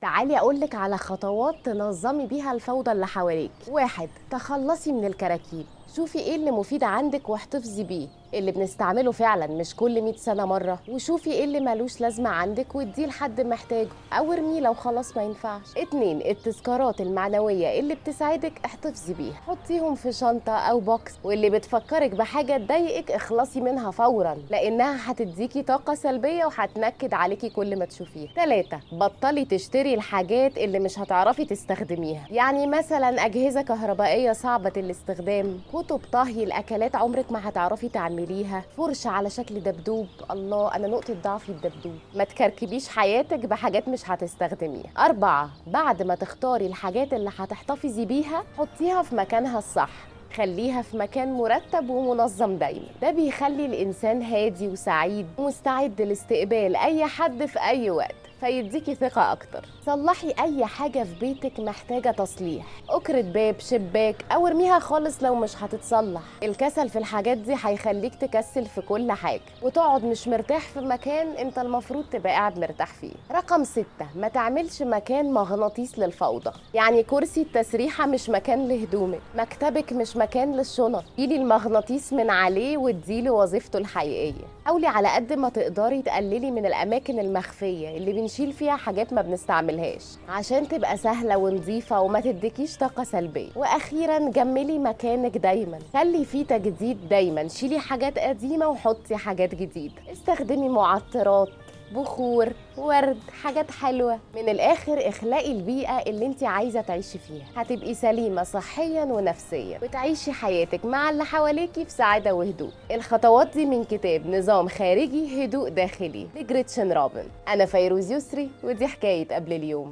تعالي أقولك على خطوات تنظمي بيها الفوضى اللي حواليك. 1. تخلصي من الكراكيب. شوفي ايه اللي مفيد عندك واحتفظي بيه، اللي بنستعمله فعلا مش كل 100 سنة مرة. وشوفي ايه اللي ملوش لازمة عندك واديه لحد محتاجه او ارميه لو خلاص ما ينفعش. 2. التذكارات المعنوية اللي بتساعدك احتفظي بيها، حطيهم في شنطة او بوكس، واللي بتفكرك بحاجة تضايقك اخلصي منها فورا، لانها هتديكي طاقة سلبية وهتنكد عليكي كل ما تشوفيها. 3. بطلي تشتري الحاجات اللي مش هتعرفي تستخدميها، يعني مثلا اجهزة كهربائية صعبة الاستخدام، كتب طهي الاكلات عمرك ما هتعرفي تعمليها، فرشه على شكل دبدوب. الله، انا نقطه ضعفي الدبدوب. ما تكركبيش حياتك بحاجات مش هتستخدميها. 4. بعد ما تختاري الحاجات اللي هتحتفظي بيها حطيها في مكانها الصح، خليها في مكان مرتب ومنظم دايما. ده بيخلي الانسان هادي وسعيد ومستعد لاستقبال اي حد في اي وقت، فيديكي ثقة أكتر. صلحي أي حاجة في بيتك محتاجة تصليح، أكرة باب، شباك، أو ارميها خالص لو مش هتتصلح. الكسل في الحاجات دي هيخليك تكسل في كل حاجة وتقعد مش مرتاح في مكان انت المفروض تبقى قاعد مرتاح فيه. رقم 6. ما تعملش مكان مغناطيس للفوضى، يعني كرسي التسريحة مش مكان لهدومك، مكتبك مش مكان للشنط. شيلي المغناطيس من عليه واديله وظيفته الحقيقية. حاولي على قد ما تقدري تقللي من الأماكن المخفية اللي بنشيل فيها حاجات ما بنستعملهاش، عشان تبقى سهلة ونظيفة وما تديكيش طاقة سلبية. وأخيرا جملي مكانك دايما، خلي فيه تجديد دايما، شيلي حاجات قديمة وحطي حاجات جديدة، استخدمي معطرات، بخور، ورد، حاجات حلوة. من الآخر اخلقي البيئة اللي انت عايزة تعيشي فيها، هتبقي سليمة صحيا ونفسيا وتعيشي حياتك مع اللي حواليكي في سعادة وهدوء. الخطوات دي من كتاب نظام خارجي هدوء داخلي لجريتشن رابن. أنا فيروز يسري، ودي حكاية قبل اليوم.